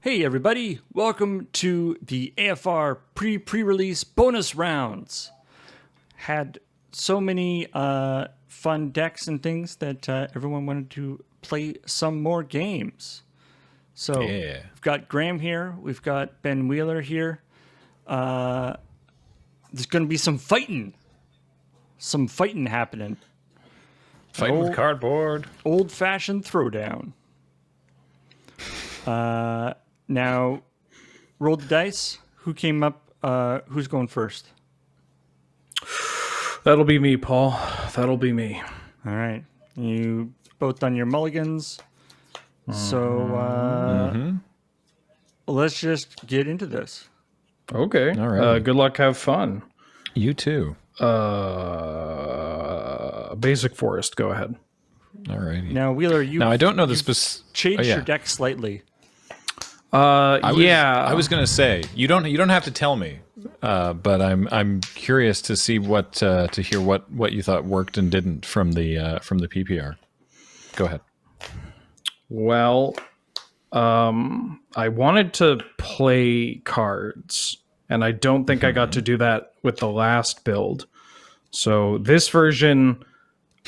Hey everybody, welcome to the AFR pre-release bonus rounds. Had so many fun decks and things that everyone wanted to play some more games. So we've got Graham here, we've got Ben Wheeler here. There's going to be some fighting happening. Fighting with cardboard. Old-fashioned throwdown. Now, roll the dice. Who came up? Who's going first? That'll be me, Paul. That'll be me. All right. You both done your mulligans. So let's just get into this. Okay. All right. Good luck. Have fun. You too. Basic Forest. Go ahead. All righty. Now, Wheeler, Now, I don't know the changed your deck slightly. I was gonna say you don't have to tell me, but I'm curious to see to hear what you thought worked and didn't from the PPR. Go ahead. Well, I wanted to play cards, and I don't think I got to do that with the last build. So this version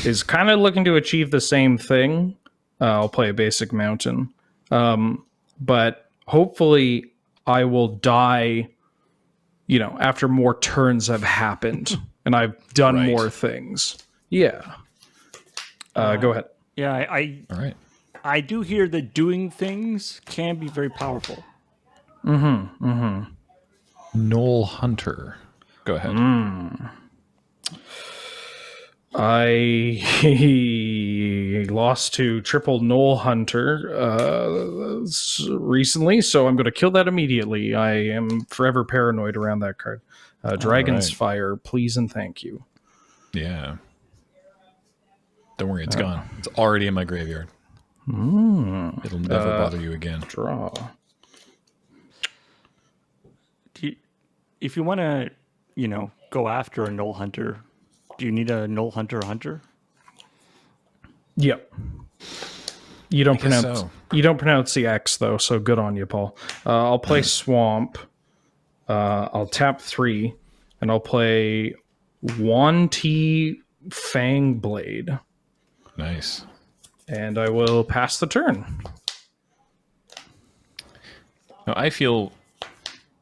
is kind of looking to achieve the same thing. I'll play a basic mountain, but hopefully I will die, after more turns have happened and I've done more things. Yeah. Go ahead. Yeah, All right. I do hear that doing things can be very powerful. Knoll Hunter. Go ahead. I lost to Triple Knoll Hunter recently, so I'm going to kill that immediately. I am forever paranoid around that card. Dragon's Fire, please and thank you. Yeah. Don't worry, it's gone. It's already in my graveyard. It'll never bother you again. Draw. If you want to, go after a Knoll Hunter, do you need a Knoll Hunter? Yep. You don't pronounce so. You don't pronounce the X though, so good on you, Paul. I'll play Swamp. I'll tap 3, and I'll play Wanty Fangblade. Nice. And I will pass the turn. Now, I feel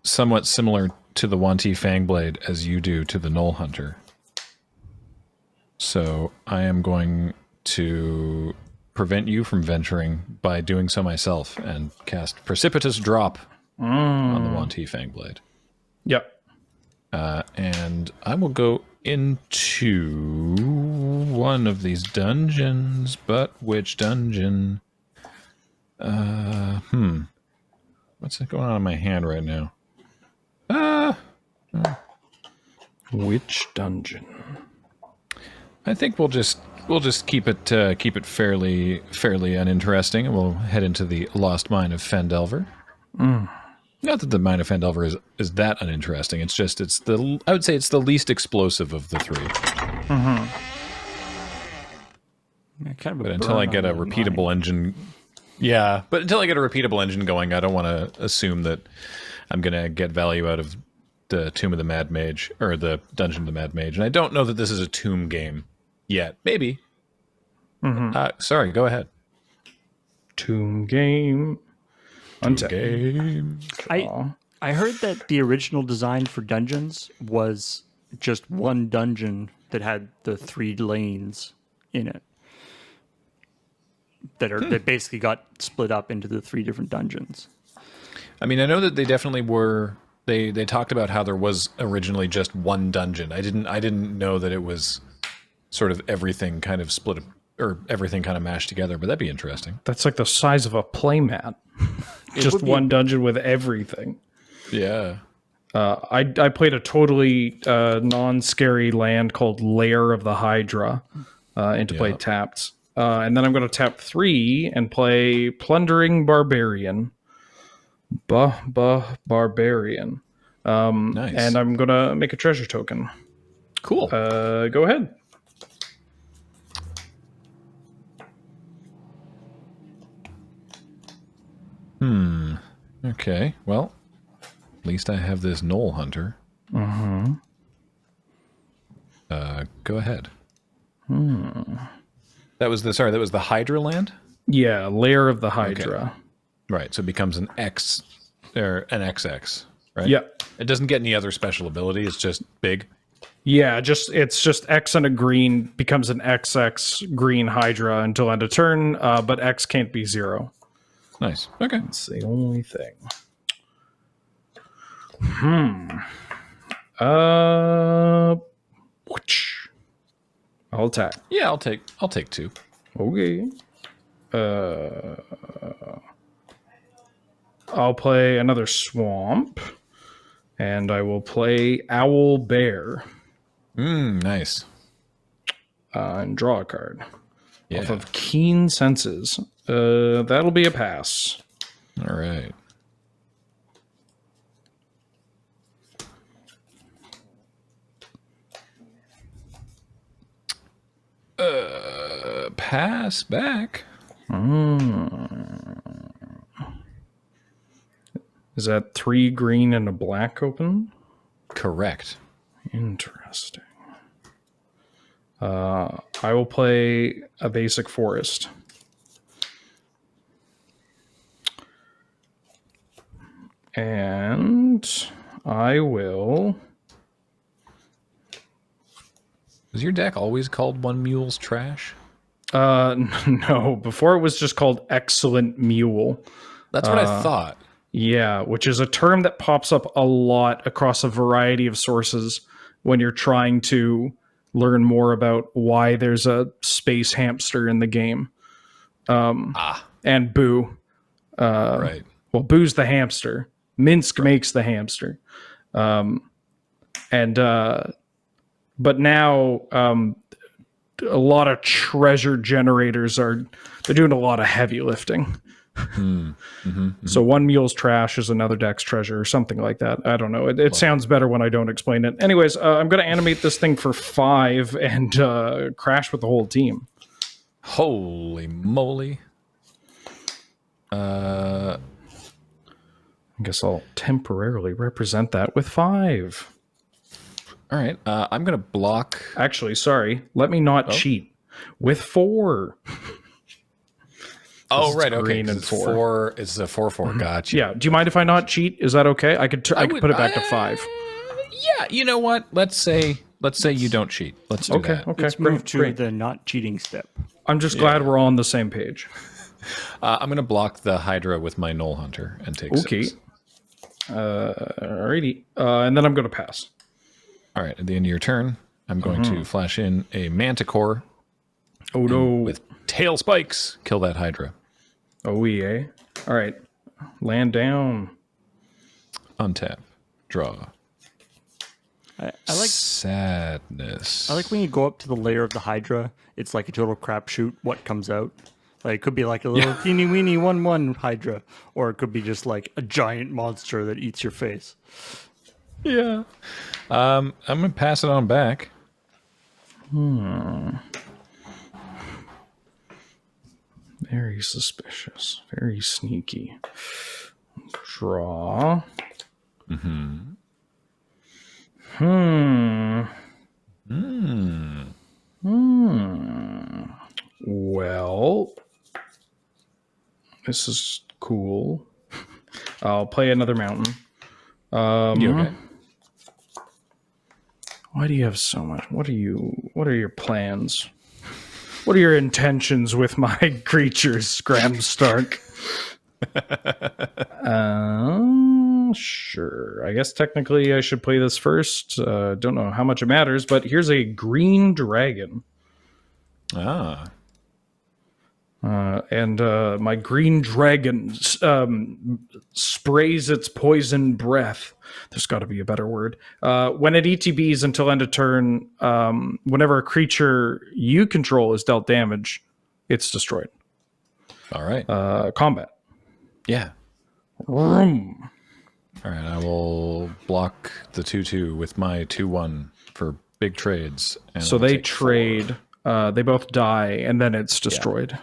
somewhat similar to the Wanty Fangblade as you do to the Knoll Hunter. So I am going to prevent you from venturing by doing so myself and cast Precipitous Drop on the Wanty Fangblade. Yep. And I will go into one of these dungeons, but which dungeon? What's going on in my hand right now? Which dungeon? I think we'll just keep it fairly uninteresting, and we'll head into the Lost Mine of Phandelver. Not that the Mine of Phandelver is that uninteresting. It's just I would say it's the least explosive of the three. But until I get a repeatable engine, but until I get a repeatable engine going, I don't want to assume that I'm gonna get value out of the Tomb of the Mad Mage or the Dungeon of the Mad Mage, and I don't know that this is a tomb game yet. Maybe. Sorry, go ahead. Tomb game. Game. I heard that the original design for dungeons was just one dungeon that had the 3 lanes in it. That basically got split up into the 3 different dungeons. I mean, I know that they definitely were. They talked about how there was originally just one dungeon. I didn't know that it was sort of everything kind of split or everything kind of mashed together. But that'd be interesting. That's like the size of a playmat. Just one dungeon with everything. Yeah. I played a totally non-scary land called Lair of the Hydra into play tapped. And then I'm going to tap 3 and play Plundering Barbarian. Barbarian. Nice. And I'm going to make a treasure token. Cool. Go ahead. Okay, well, at least I have this Knoll Hunter. Mm-hmm. Go ahead. That was the Hydra land? Yeah, Lair of the Hydra. Okay. Right, so it becomes an X, or an XX, right? Yeah. It doesn't get any other special ability, it's just big. Yeah, it's just X and a green becomes an XX green Hydra until end of turn, but X can't be 0. Nice, okay. That's the only thing. I'll attack. Yeah, I'll take 2. Okay. I'll play another swamp, and I will play Owl Bear. Nice. And draw a card. Yeah. Off of Keen Senses. That'll be a pass. All right. Pass back. Is that 3 green and a black open? Correct. Interesting. I will play a basic forest. And I will... Was your deck always called One Mule's Trash? No, before it was just called Excellent Mule. That's what I thought. Yeah, which is a term that pops up a lot across a variety of sources when you're trying to learn more about why there's a space hamster in the game. And Boo. Right. Well, Boo's the hamster. Minsk makes the hamster. But now a lot of treasure generators they're doing a lot of heavy lifting. So One Mule's Trash is another deck's treasure or something like that. I don't know. It sounds better when I don't explain it. Anyways, I'm going to animate this thing for 5 and crash with the whole team. Holy moly. I guess I'll temporarily represent that with 5. All right. I'm going to block. Actually, sorry. Let me not cheat. With 4. Oh, right. Okay. green and 4. It's a 4/4. Gotcha. Yeah. Do you mind if I not cheat? Is that okay? I could put it back to 5. Yeah. You know what? Let's say you don't cheat. Let's do that. Okay. Let's move to the not cheating step. I'm just glad we're all on the same page. I'm going to block the Hydra with my Knoll Hunter and take 6. Alrighty. And then I'm going to pass. All right. At the end of your turn, I'm going to flash in a Manticore. Oh, no. With tail spikes, kill that Hydra. Oh, yeah. All right. Land down. Untap. Draw. I like Sadness. I like when you go up to the layer of the Hydra. It's like a total crapshoot. What comes out? Like it could be like a little teeny weeny 1/1 Hydra, or it could be just like a giant monster that eats your face. Yeah. I'm gonna pass it on back. Very suspicious. Very sneaky. Draw. Well, this is cool. I'll play another mountain. You okay? Why do you have so much? What are your plans? What are your intentions with my creatures, Scram Stark? Sure. I guess technically I should play this first. Don't know how much it matters, but here's a green dragon. And my green dragon sprays its poison breath. There's got to be a better word. When it ETBs until end of turn, whenever a creature you control is dealt damage, it's destroyed. All right. Combat. Yeah. Vroom. All right. I will block the 2/2 with my 2/1 for big trades. And So I'll they take trade. They both die, and then it's destroyed.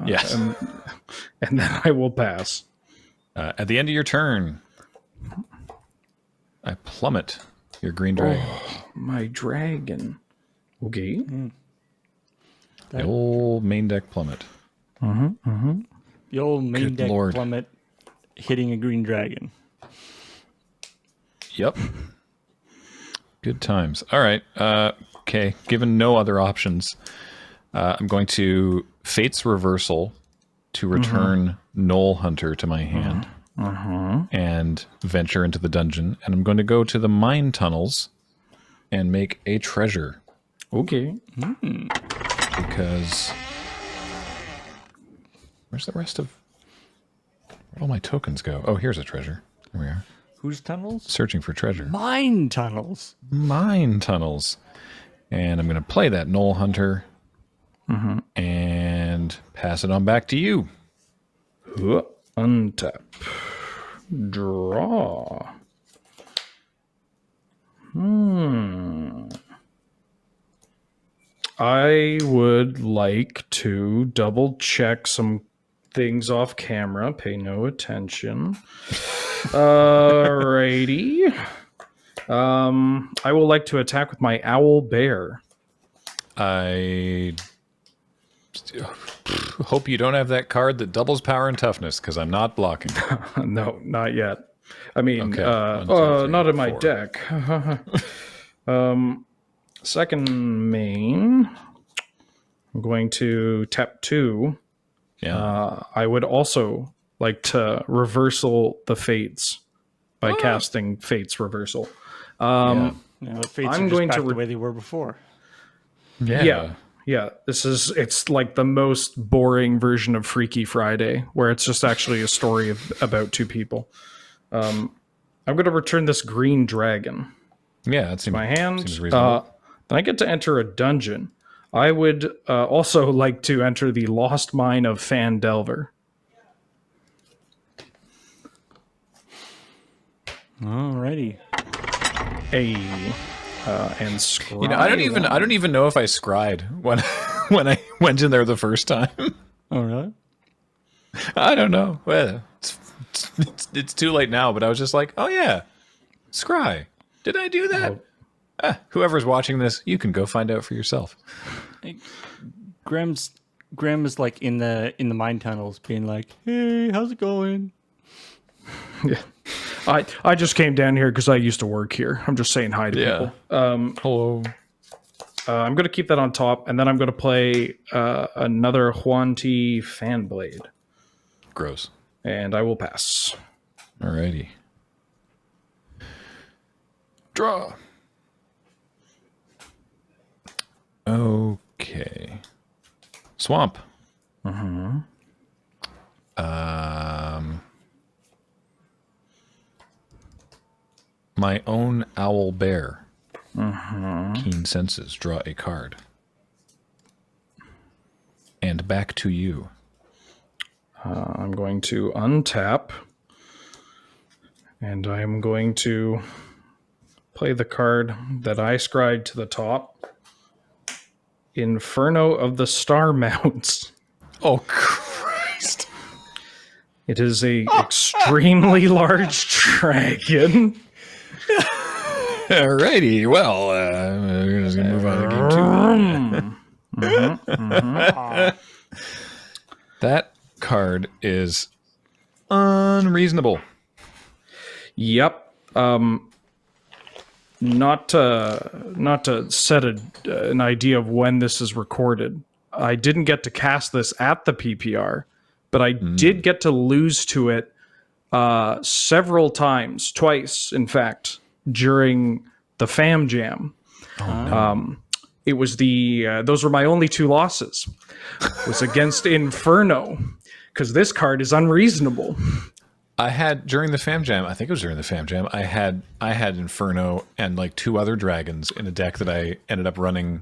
Yes. And then I will pass. At the end of your turn, I plummet your green dragon. Oh, my dragon. Okay. The old main deck plummet. The old main Good deck Lord. plummet hitting a green dragon. Yep. Good times. All right. Okay. Given no other options, I'm going to Fate's Reversal to return Knoll Hunter to my hand and venture into the dungeon. And I'm going to go to the mine tunnels and make a treasure. Okay. Because where's the rest of... Where'd all my tokens go? Oh, here's a treasure. There we are. Whose tunnels? Searching for treasure. Mine tunnels. Mine tunnels. And I'm going to play that Knoll Hunter and pass it on back to you. Untap. Draw. I would like to double check some things off camera. Pay no attention. Alrighty. I will like to attack with my owl bear. I hope you don't have that card that doubles power and toughness, because I'm not blocking. No, not yet. I mean, Okay. 1, 2, 3, not in my 4. deck. Second main, I'm going to tap 2. Yeah. I would also like to reversal the fates by casting Fates Reversal. Yeah. The fates I'm are just going back to the way they were before. Yeah. It's like the most boring version of Freaky Friday, where it's just actually a story about 2 people. I'm going to return this green dragon. Yeah, that seems, My hand. seems reasonable. Then I get to enter a dungeon. I would also like to enter the Lost Mine of Fan Delver. Alrighty. And scry. You know, I don't even know if I scried when when I went in there the first time. Oh, really? I don't know. Well, it's too late now, but I was just like, oh yeah, scry. Did I do that? Whoever's watching this, you can go find out for yourself. Graham is like in the mine tunnels, being like, "Hey, how's it going?" Yeah. I just came down here because I used to work here. I'm just saying hi to people. Hello. I'm going to keep that on top, and then I'm going to play another Huan Ti Fan Blade, Gross. and I will pass. Alrighty. Draw. Okay. Swamp. My own owl bear. Keen senses. Draw a card. And back to you. I'm going to untap, and I'm going to play the card that I scried to the top. Inferno of the Star Mounts. Oh, Christ. It is a extremely large dragon. Alrighty, well, we're just gonna move on to game 2. That card is unreasonable. Yep. Not to set an idea of when this is recorded. I didn't get to cast this at the PPR, but I did get to lose to it several times, twice, in fact, during the Fam Jam. It was those were my only 2 losses. It was against Inferno, because this card is unreasonable. I had during the Fam Jam, I think it was during the Fam Jam, I had Inferno and like 2 other dragons in a deck that I ended up running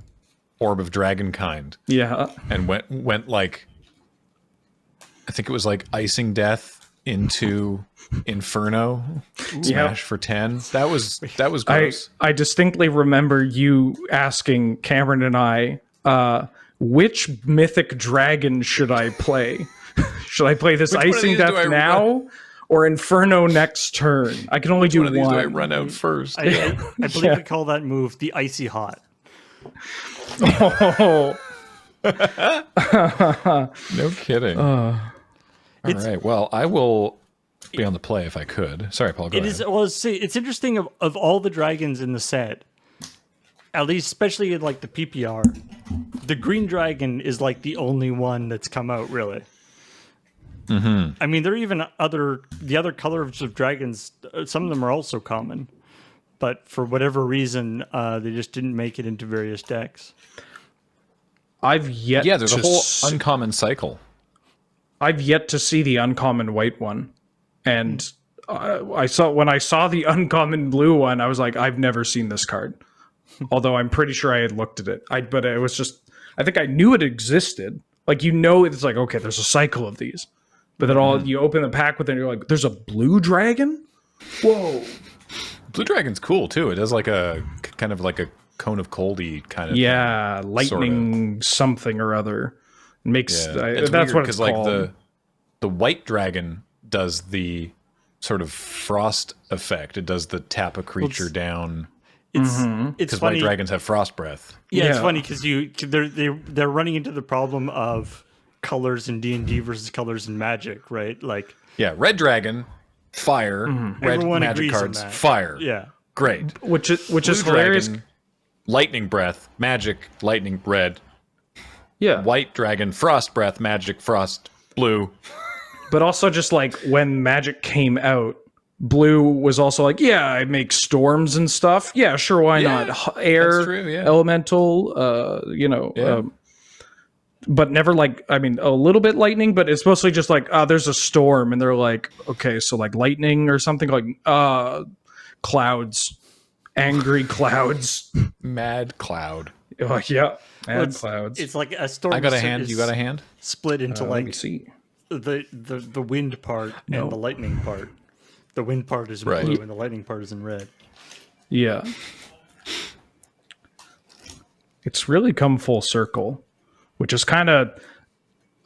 Orb of Dragonkind. Yeah. And went like, I think it was like Icing Death into Inferno. Smash for 10. That was gross. I distinctly remember you asking Cameron and I, which mythic dragon should I play? Should I play this Icing Death now? or Inferno next turn. I can only do One of these do I one. run out first? I believe we call that move the icy hot. Oh, No kidding. All right. Well, I will be on the play if I could. Sorry, Paul. Go It ahead. is. Well, it's interesting of all the dragons in the set, at least especially in like the PPR, the green dragon is like the only one that's come out really. Mm-hmm. I mean, there are even the other colors of dragons. Some of them are also common, but for whatever reason, they just didn't make it into various decks. I've yet. Yeah, there's to a whole uncommon cycle. I've yet to see the uncommon white one, and when I saw the uncommon blue one, I was like, I've never seen this card. Although I'm pretty sure I had looked at it. But it was just, I think I knew it existed. Like, it's like, okay, there's a cycle of these. But then you open the pack with it and you're like, there's a blue dragon? Whoa. Blue dragon's cool too. It does like a kind of like a cone of coldy kind of thing, lightning something or other. It makes it's that's weird, what it's called. Like the white dragon does the sort of frost effect. It does the tap a creature down. It's Because funny. white dragons have frost breath. Yeah, it's Yeah. funny because they're running into the problem of colors in D&D versus colors in Magic, right? Like, Yeah, red dragon, fire. Red Everyone magic agrees on cards, that. fire. yeah, Great. which is Blue hilarious. dragon, lightning breath, magic, lightning, red. Yeah. White dragon, frost breath, magic, frost, blue. But also just like when Magic came out, blue was also like, yeah, I make storms and stuff. Yeah, sure, why Yeah, not? Air, that's true, yeah. elemental, Yeah. but never like, I mean, a little bit lightning, but it's mostly just like, there's a storm, and they're like, okay, so like lightning or something, like clouds, angry clouds. Mad cloud. Oh, yeah, and it's, clouds. It's like a storm. I got a is hand. You got a hand? Split into Let me like see. the wind part and the lightning part. The wind part is in Right. blue and the lightning part is in red. Yeah. It's really come full circle, which is kind of,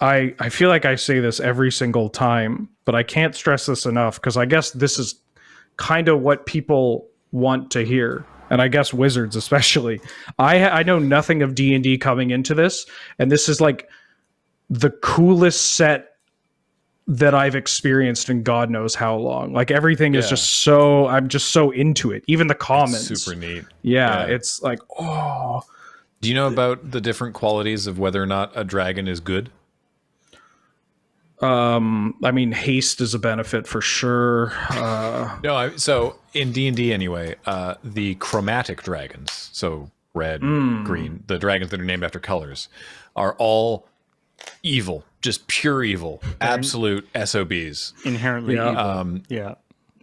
I feel like I say this every single time, but I can't stress this enough because I guess this is kind of what people want to hear. And I guess wizards especially. I know nothing of D&D coming into this, and this is like the coolest set that I've experienced in God knows how long. Like everything is just so, I'm just so into it. Even the comments. Super neat. Yeah, Yeah. it's like, oh. Do you know about the different qualities of whether or not a dragon is good? I mean, haste is a benefit for sure. No, so in D&D anyway, the chromatic dragons, so red, green, the dragons that are named after colors, are all evil, just pure evil, absolute SOBs. Inherently evil. Yeah.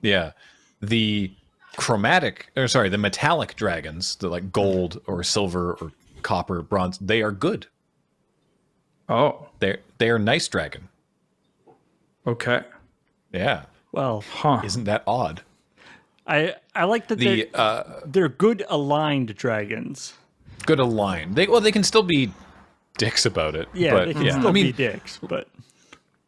Yeah. The the metallic dragons, the like gold or silver or copper, bronze, they are good. Oh, They are nice dragon. okay. Yeah. Well, Isn't that odd? I like that they're good aligned dragons. Good aligned. They can still be dicks about it. Yeah, but they can still I mean, be dicks, but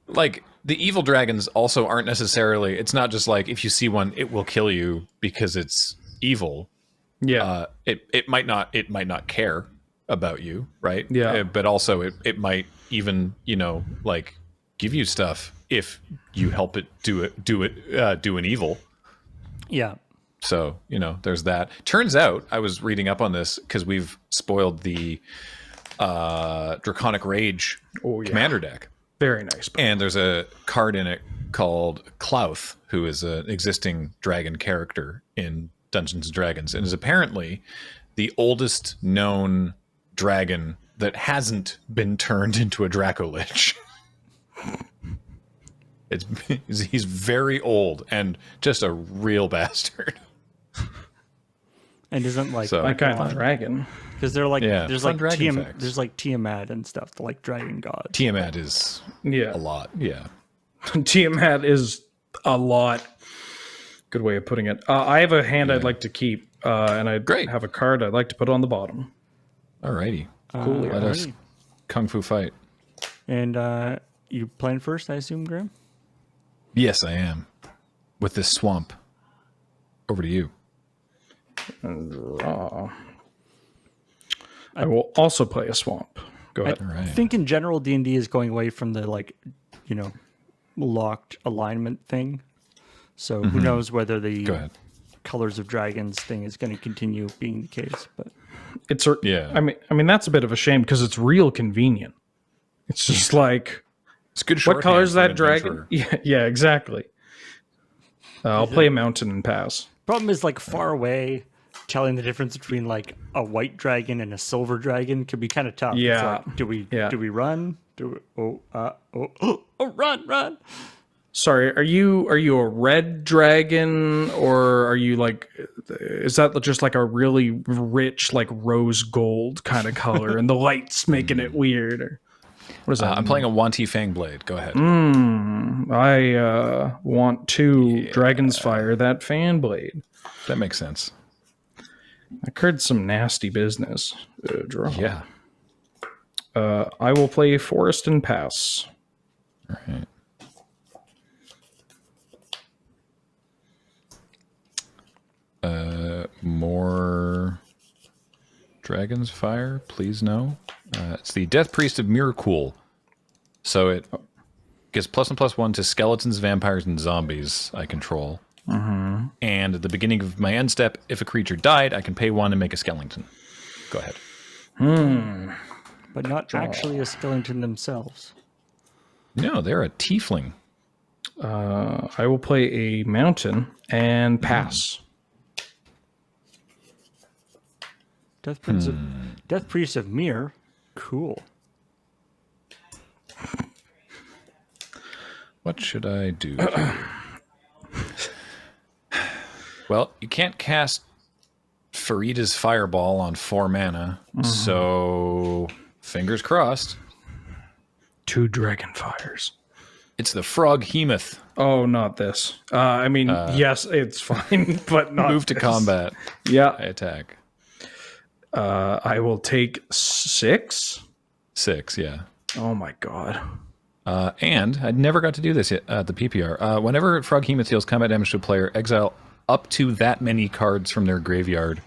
like the evil dragons also aren't necessarily. It's not just like if you see one, it will kill you because it's evil. Yeah. It might not care about you, right? Yeah. But also it might even like give you stuff if you help it do an evil. yeah. So there's that. Turns out I was reading up on this because we've spoiled the Draconic Rage commander deck. Very nice. And there's a card in it called Klauth, who is an existing dragon character in Dungeons and Dragons, and is apparently the oldest known dragon that hasn't been turned into a Dracolich. He's very old and just a real bastard. And isn't like So- My kind of dragon. because they're like there's fun like dragon facts. there's like Tiamat and stuff, the like dragon gods. Tiamat is Yeah. a lot. Yeah. Tiamat is a lot. Good way of putting it. I have a hand I'd like to keep, and I Great. have a card I'd like to put on the bottom. Alrighty. Cool. Let us kung fu fight. And you playing first, I assume, Graham? Yes, I am. with this swamp. Over to you. And draw. I will also play a swamp. Go ahead. I think in general D&D is going away from the locked alignment thing. So who knows whether the Colors of Dragons thing is going to continue being the case, but it's I mean that's a bit of a shame because it's real convenient. It's just like it's good. What color is that dragon? Yeah, exactly. I'll play a mountain and pass. Problem is like far away. Telling the difference between like a white dragon and a silver dragon could be kind of tough. Yeah. It's like, do we run? Run! Sorry, are you a red dragon or are you like? Is that just like a really rich like rose gold kind of color and the light's making it weird? Or what is that? I'm playing a Wanty Fangblade. Go ahead. I want to Dragon's Fire that fan blade. That makes sense. I heard some nasty business. Draw. Yeah. I will play Forest and pass. All right. More Dragon's Fire, please no. It's the Death Priest of Miracool. So it gives +1/+1 to skeletons, vampires, and zombies I control. And at the beginning of my end step, if a creature died, I can pay 1 and make a skeleton. Go ahead. But not actually a skeleton themselves. No, they're a tiefling. I will play a mountain and pass. Death Priest of Mir. Cool. What should I do here? Well, you can't cast Farida's Fireball on 4 mana, so fingers crossed. 2 dragon fires. It's the Frog Hemoth. Oh, not this. I mean, yes, it's fine, but not Move to this. combat. Yeah. I attack. I will take 6. 6, yeah. Oh my god. And I never got to do this yet at the PPR. Whenever Frog Hemoth deals combat damage to a player, exile up to that many cards from their graveyard.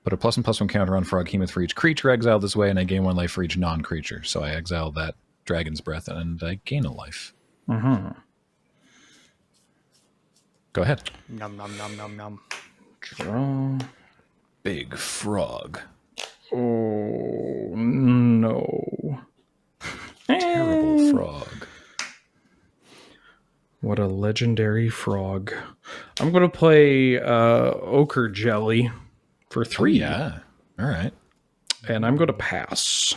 Put a +1/+1 counter on Frog Hemoth for each creature exiled this way, and I gain 1 life for each non-creature. So I exile that Dragon's Breath, and I gain a life. Go ahead. Nom nom nom nom nom. Draw. Big frog. Oh no. Terrible frog. What a legendary frog. I'm going to play Ochre Jelly for 3. Yeah. All right. And I'm going to pass.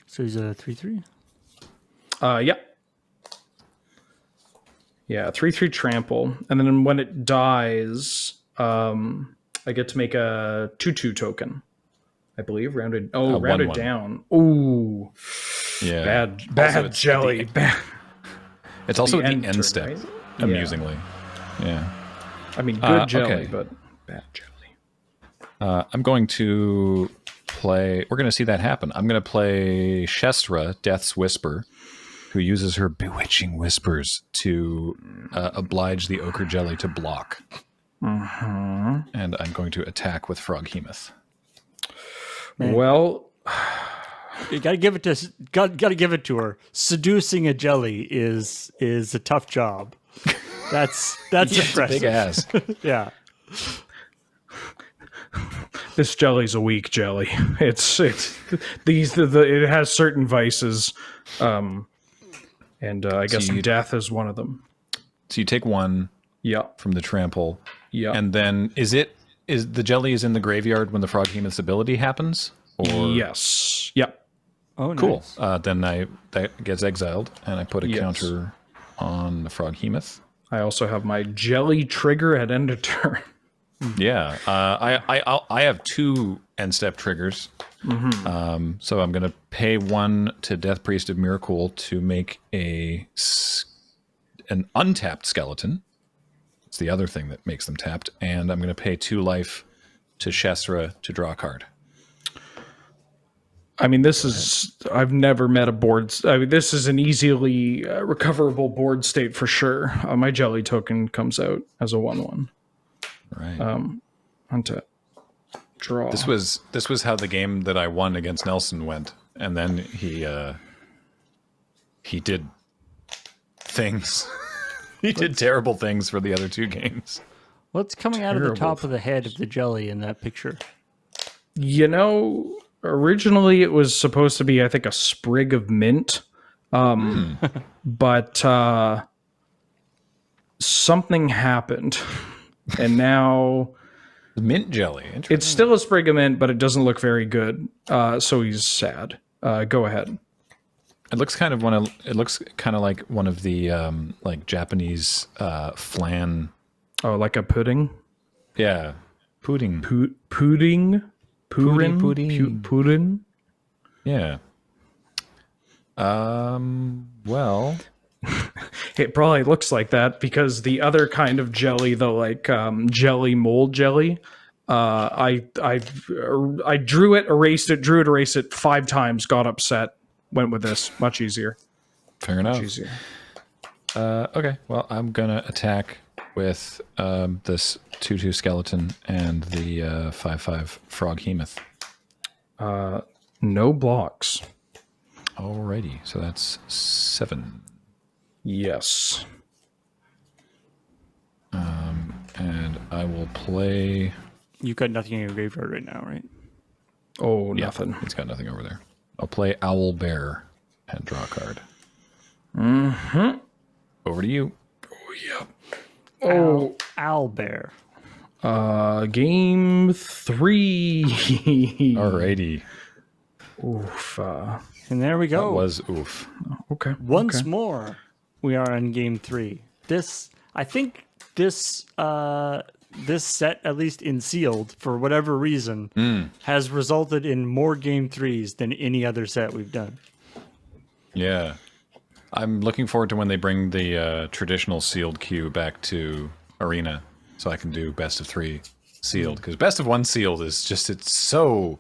So he's a 3/3? Yeah. Yeah, 3/3 trample. And then when it dies, I get to make a 2/2 token. I believe rounded rounded 1/1. down. Ooh. Yeah. Bad jelly. Bad. It's also at the end end turn, step, right? amusingly. Yeah. I mean, good jelly, okay. but bad jelly. I'm going to play... We're going to see that happen. I'm going to play Shestra, Death's Whisper, who uses her bewitching whispers to oblige the Ochre Jelly to block. And I'm going to attack with Frog Hemoth. Man. Well, You gotta give it to her. Seducing a jelly is a tough job. That's impressive. Big ass. Yeah. this jelly's a weak jelly. It has certain vices, and I guess death is one of them. So you take 1 Yeah, from the trample. yeah. And then is the jelly is in the graveyard when the Frog Hemoth's ability happens? Or Yes. Yep. Oh, nice. cool. Then that gets exiled, and I put a Yes. counter on the Frog Hemoth. I also have my jelly trigger at end of turn. Yeah, I have 2 end step triggers. So I'm going to pay 1 to Death Priest of Miracle to make an untapped skeleton. It's the other thing that makes them tapped, and I'm going to pay 2 life to Shestra to draw a card. I mean, I've never met a board. I mean, this is an easily recoverable board state for sure. My jelly token comes out as a 1/1. Right. Onto draw. This was how the game that I won against Nelson went, and then he did things. He did terrible things for the other 2 games. What's coming out of the top of the head of the jelly in that picture? Originally it was supposed to be, I think, a sprig of mint. But something happened. And now Mint jelly. it's still a sprig of mint, but it doesn't look very good. So he's sad. Go ahead. It looks kind of like one of the like Japanese flan. Oh, like a pudding? Yeah. Pudding. Pudding? Pudding. Pudding? Yeah. Well, it probably looks like that because the other kind of jelly, the jelly mold jelly, I drew it, erased it 5 times, got upset, went with this. Much easier. Fair enough. Much easier. Okay. Well, I'm gonna attack with this 2/2 skeleton and the 5/5 frog hemoth. No blocks. Alrighty, so that's 7. Yes. And I will play. You've got nothing in your graveyard right now, right? Oh, nothing. It's got nothing over there. I'll play Owl Bear and draw a card. Over to you. Oh, yeah. Oh, Owlbear. Game 3. Alrighty. Oof. And there we That go. was oof. Okay. Once more, we are on game 3. I think this set, at least in sealed, for whatever reason, has resulted in more game 3s than any other set we've done. Yeah. I'm looking forward to when they bring the traditional sealed queue back to Arena, so I can do best of 3 sealed. Because best of 1 sealed is just, it's so...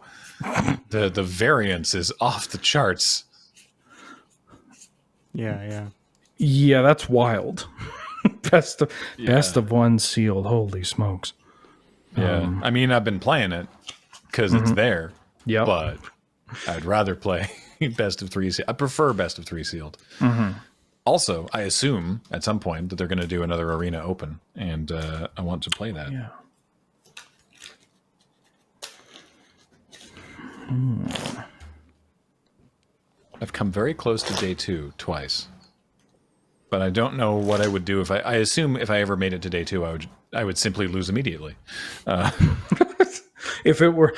the variance is off the charts. Yeah. Yeah, that's wild. best of 1 sealed. Holy smokes. Yeah. I mean, I've been playing it because it's there. Yep. But I'd rather play best of 3 sealed. I prefer best of 3 sealed. Also, I assume at some point that they're going to do another Arena Open, and I want to play that. Yeah. I've come very close to day 2 twice, but I don't know what I would do if I assume if I ever made it to day 2, I would simply lose immediately. If it were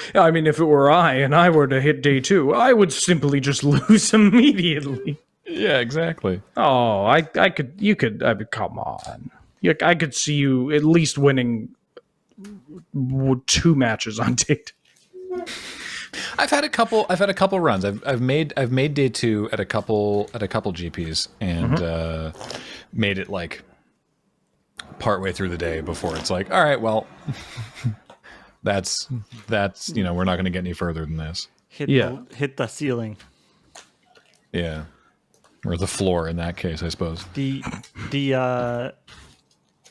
I and I were to hit day 2, I would simply just lose immediately. Yeah, exactly. Oh, I mean, come on. I could see you at least winning 2 matches on day 2. I've had a couple runs. I've made day 2 at a couple GPs and made it like partway through the day before it's like, all right, well, that's we're not going to get any further than this. Hit the ceiling. Yeah, or the floor in that case, I suppose.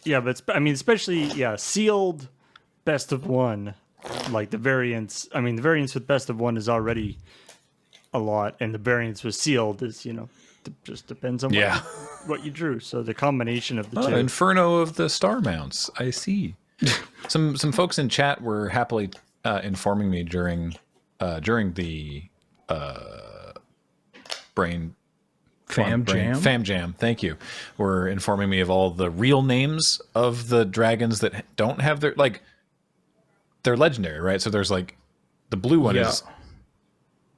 Especially sealed best of 1. Like the variance with best of 1 is already a lot, and the variance with sealed is, just depends on what you drew. So the combination of the two. Inferno of the star mounts. I see. Some folks in chat were happily informing me during the Fam Jam. Thank you. Were informing me of all the real names of the dragons that don't have their they're legendary, right? So there's like the blue one is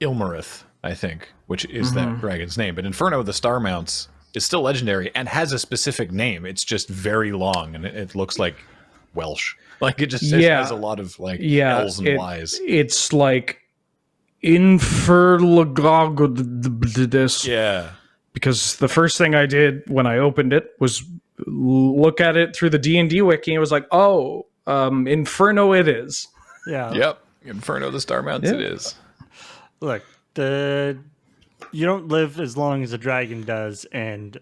Ilmarith, I think, which is that dragon's name. But Inferno of the Star Mounts is still legendary and has a specific name. It's just very long and it looks like Welsh. Like it just has a lot of L's and Y's. It's like Inferlagogdis. Yeah. Because the first thing I did when I opened it was look at it through the D&D wiki and it was like, oh, Inferno it is. Yeah. Yep. Inferno of the Star Mounts it is. Look, you don't live as long as a dragon does, and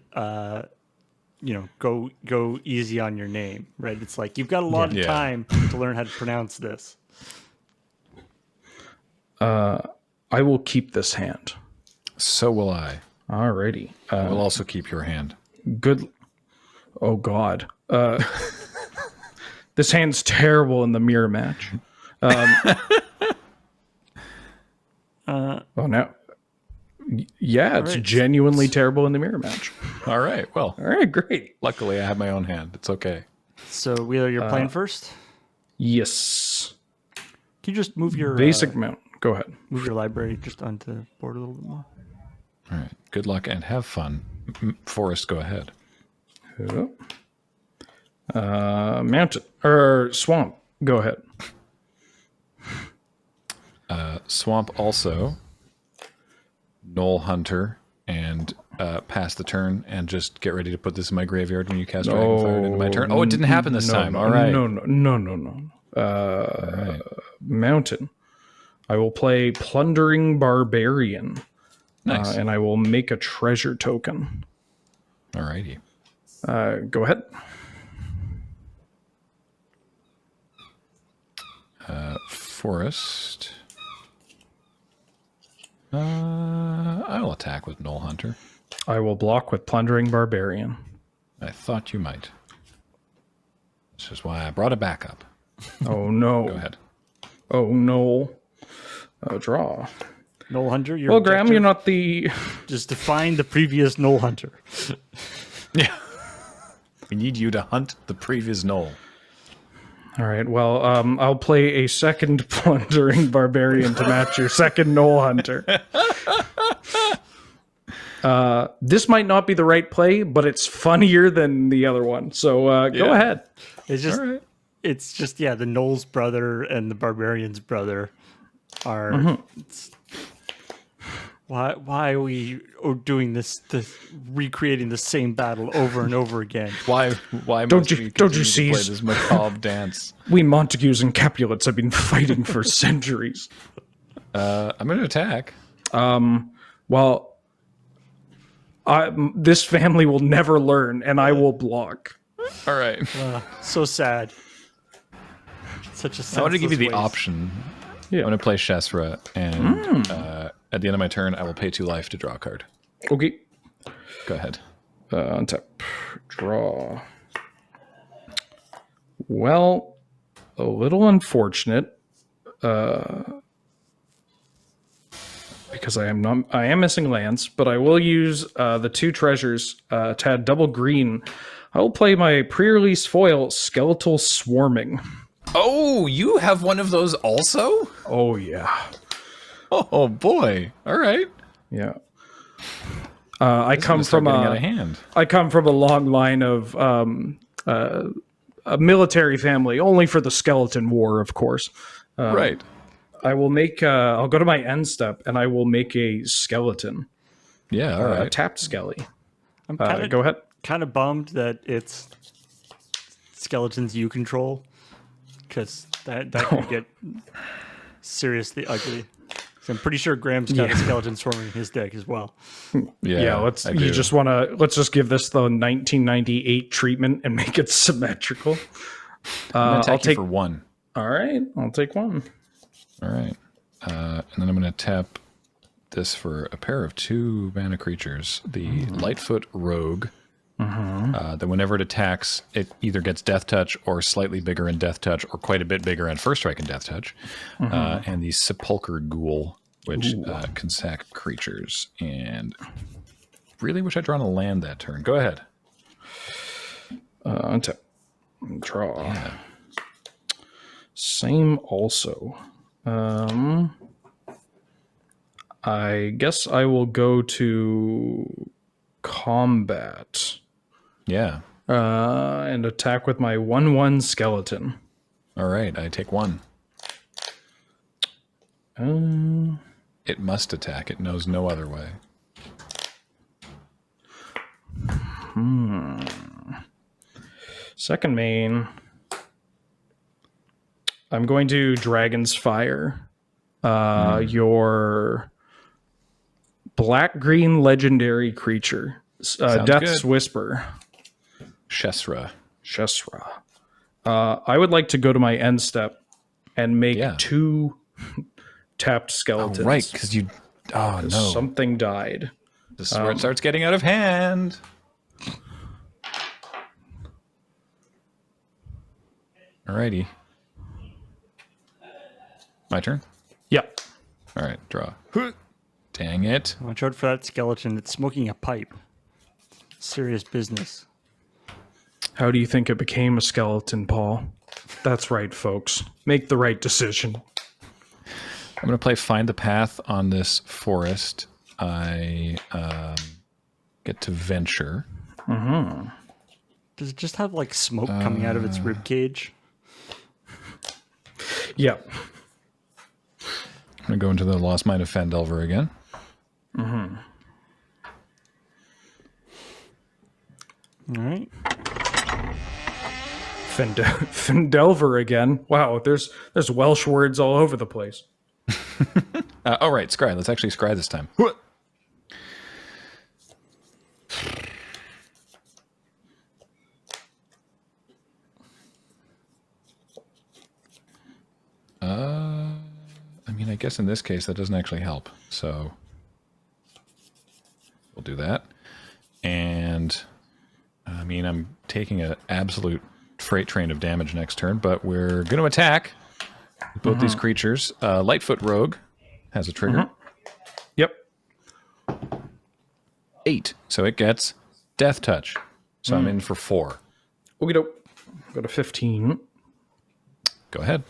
go easy on your name, right? It's like you've got a lot of time to learn how to pronounce this. I will keep this hand. So will I. Alrighty. I will also keep your hand. Good. Oh God. This hand's terrible in the mirror match. Oh no. Yeah, it's genuinely terrible in the mirror match. All right. Well. All right. Great. Luckily, I have my own hand. It's okay. So Wheeler, you're playing first. Yes. Can you just move your basic mount? Go ahead. Move your library just onto the board a little bit more. All right. Good luck and have fun. Forrest, go ahead. Mountain or swamp. Go ahead. Swamp also. Knoll Hunter and pass the turn and just get ready to put this in my graveyard when you cast Dragonfire into my turn. Oh, it didn't happen this time. All right. No. All right. Mountain. I will play Plundering Barbarian. Nice. And I will make a treasure token. All righty. Go ahead. Forest. I'll attack with Knoll Hunter. I will block with Plundering Barbarian. I thought you might. This is why I brought a backup. Oh no. Go ahead. Oh no. Draw. Knoll Hunter, well, Graham, you're not the... Just define the previous Knoll Hunter. Yeah. We need you to hunt the previous Knoll. All right, well, I'll play a second Plundering Barbarian to match your second Knoll Hunter. This might not be the right play, but it's funnier than the other one. So go ahead. It's just the Knoll's brother and the Barbarian's brother are... Why are we doing this recreating the same battle over and over again? Why don't you see play this macabre dance? We Montagues and Capulets have been fighting for centuries. I'm going to attack. Well, this family will never learn, and I will block. All right. So sad. Such a. I want to give you the option. Yeah. I'm going to play Shesra, and at the end of my turn, I will pay 2 life to draw a card. Okay. Go ahead. Untap. Draw. Well, a little unfortunate. Because I am missing lands, but I will use the 2 treasures to add double green. I will play my pre-release foil, Skeletal Swarming. Oh, you have one of those also? Oh, yeah. Oh, boy. All right. Yeah. I come from out of hand. I come from a long line of a military family, only for the Skeleton War, of course. Right. I will make. I'll go to my end step, and I will make a skeleton. Yeah. All right. A tapped skelly. I'm go ahead. Kind of bummed that it's skeletons you control, because that could get seriously ugly. So I'm pretty sure Graham's got a skeleton swarming in his deck as well. Yeah. Let's just give this the 1998 treatment and make it symmetrical. I'll take for 1. All right. I'll take 1. All right. And then I'm going to tap this for a pair of 2 mana creatures. The Lightfoot Rogue. That whenever it attacks, it either gets Death Touch or slightly bigger in Death Touch or quite a bit bigger in First Strike and Death Touch. And the Sepulchre Ghoul, which can sack creatures. And really wish I'd drawn a land that turn. Go ahead. Untap. Draw. Yeah. Same also. I guess I will go to combat. Yeah. And attack with my 1/1 skeleton. All right, I take 1. It must attack. It knows no other way. Second main. I'm going to Dragon's Fire. Your Black-green legendary creature. Death's good. Whisper. Shesra. I would like to go to my end step and make Yeah. 2 tapped skeletons. Oh, right, because you... Oh, no. Something died. This is where it starts getting out of hand. Alrighty. My turn? Yep. All right, draw. Dang it. Watch out for that skeleton. It's smoking a pipe. Serious business. How do you think it became a skeleton, Paul? That's right, folks. Make the right decision. I'm going to play Find the Path on this forest. I get to venture. Does it just have like smoke coming out of its rib cage? Yep. I'm going to go into the Lost Mine of Fandelver again. All right. Fandelver again. Wow, there's Welsh words all over the place. Oh, right, scry. Let's actually scry this time. I mean, I guess in this case that doesn't actually help. So we'll do that. And I mean, I'm taking an absolute freight train of damage next turn, but we're going to attack both these creatures. Lightfoot Rogue has a trigger. Yep. 8. So it gets Death Touch. So I'm in for 4. Okie doke. Go to 15. Go ahead.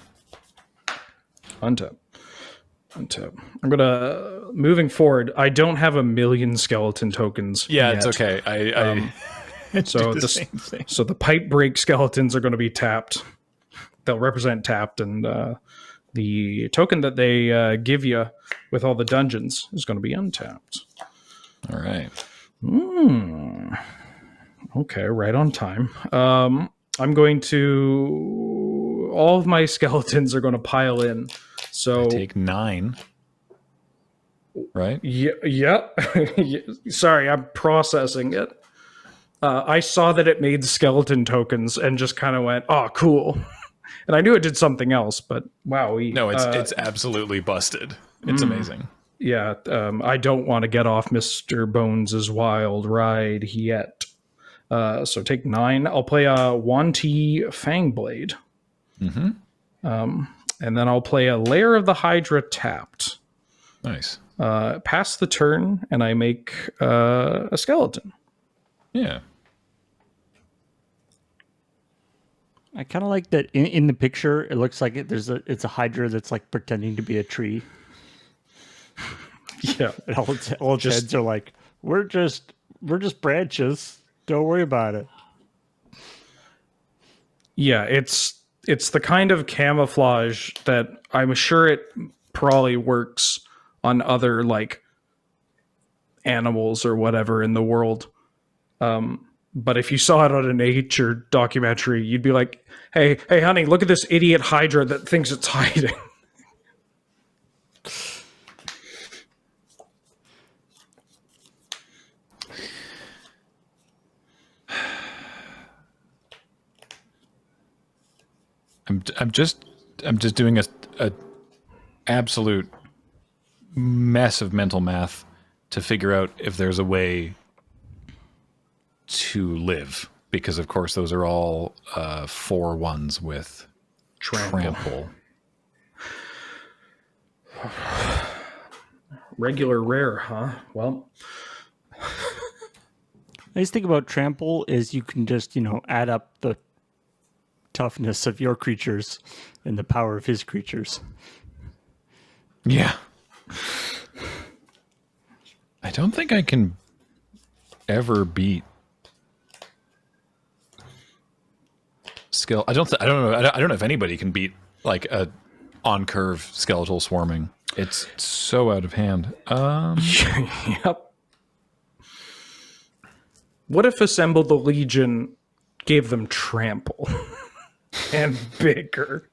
Untap. I'm gonna moving forward. I don't have a million skeleton tokens. Yeah, yet. it's okay. I So do the this, same thing. so the pipe break skeletons are going to be tapped. They'll represent tapped, and the token that they give you with all the dungeons is going to be untapped. All right. Okay, right on time. I'm going to. All of my skeletons are going to pile in. So Take 9. Right? Yeah. Sorry, I'm processing it. I saw that it made skeleton tokens and just kind of went, "Oh, cool." And I knew it did something else, but wow. No, it's absolutely busted. It's amazing. Yeah, I don't want to get off Mr. Bones' wild ride yet. So take 9. I'll play a Wanty Fangblade. And then I'll play a Lair of the Hydra tapped. Nice. Pass the turn, and I make a skeleton. Yeah. I kind of like that in the picture. It looks like it's a hydra that's like pretending to be a tree. Yeah. And all its heads are like, we're just branches. Don't worry about it. Yeah, it's the kind of camouflage that I'm sure it probably works on other like animals or whatever in the world. But if you saw it on a nature documentary, you'd be like, hey, honey, look at this idiot hydra that thinks it's hiding. I'm just doing a absolute mess of mental math to figure out if there's a way to live, because of course those are all 4/1s with trample. Regular rare, huh? Well, Nice thing about trample is you can just, add up the toughness of your creatures and the power of his creatures. Yeah. I don't think I can ever beat skill. I don't know if anybody can beat like a on curve skeletal swarming. It's so out of hand. Yep. What if Assemble the Legion gave them trample and bigger?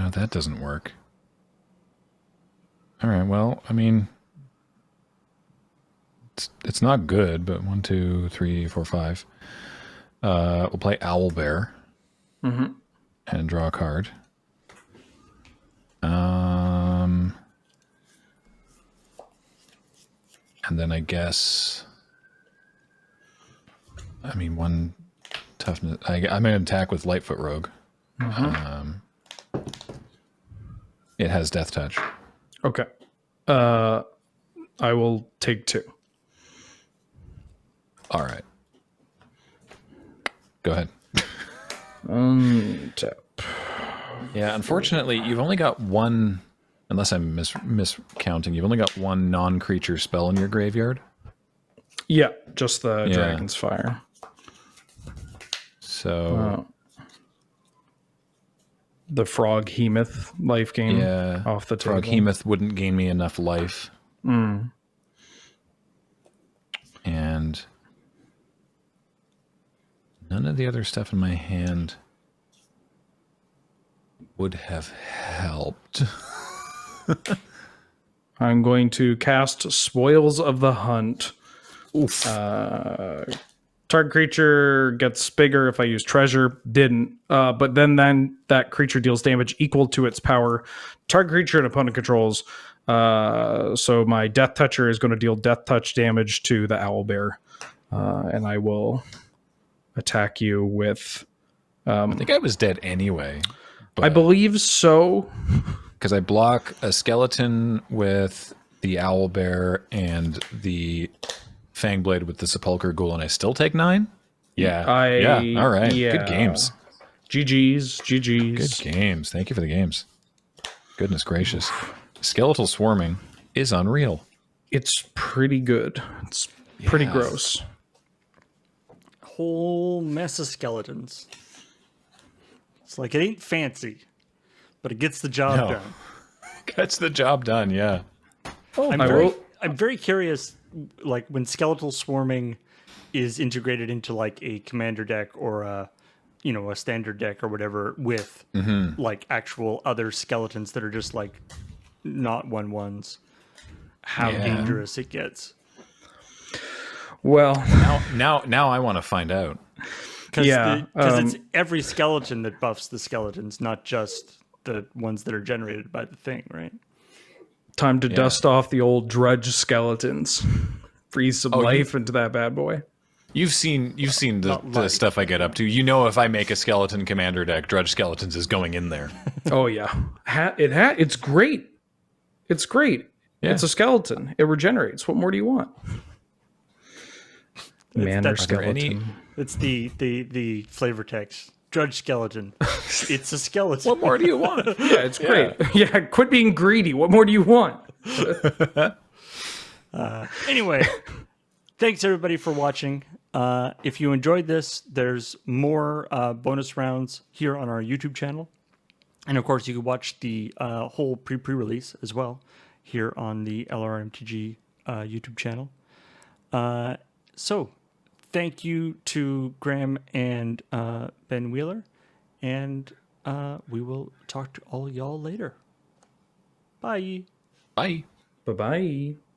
No, that doesn't work. All right, well, I mean, it's not good, but 1, 2, 3, 4, 5. We'll play Owlbear and draw a card. And then I guess, I mean, one toughness. I'm going to attack with Lightfoot Rogue. It has Death Touch. Okay. I will take 2. All right. Go ahead. Untap. Yeah, unfortunately, you've only got one, unless I'm miscounting, you've only got one non-creature spell in your graveyard. Yeah, just the Dragon's Fire. So... the Frog Hemoth life gain off the table. Frog Hemoth wouldn't gain me enough life. And none of the other stuff in my hand would have helped. I'm going to cast Spoils of the Hunt. Oof. Target creature gets bigger if I use treasure. Didn't. But then that creature deals damage equal to its power. Target creature and opponent controls. So my Death Toucher is going to deal Death Touch damage to the Owlbear. And I will attack you with... I think I was dead anyway. I believe so. Because I block a skeleton with the Owlbear and the Fangblade with the Sepulchre Ghoul, and I still take 9? Yeah. All right. Yeah. Good games. GG's. Good games. Thank you for the games. Goodness gracious. Skeletal swarming is unreal. It's pretty good. It's pretty gross. Whole mess of skeletons. It's like, it ain't fancy, but it gets the job done. Gets the job done, yeah. I'm very curious, like, when skeletal swarming is integrated into like a commander deck or a standard deck or whatever with like actual other skeletons that are just like not 1/1s, how dangerous it gets. Well, now I want to find out. Because it's every skeleton that buffs the skeletons, not just the ones that are generated by the thing, right? time to dust off the old Drudge skeletons. Freeze some life into that bad boy. You've seen the stuff I get up to. You know, if I make a skeleton commander deck, Drudge Skeletons is going in there. Oh yeah, it's great. It's great. Yeah. It's a skeleton. It regenerates. What more do you want? Manner skeleton. It's the flavor text. Drudge skeleton. It's a skeleton. What more do you want? Yeah, it's great. Yeah, quit being greedy. What more do you want? Anyway, thanks everybody for watching. If you enjoyed this, there's more bonus rounds here on our YouTube channel. And of course, you can watch the whole pre-release as well here on the LRMTG YouTube channel. So thank you to Graham and Ben Wheeler. And we will talk to all y'all later. Bye. Bye. Bye-bye.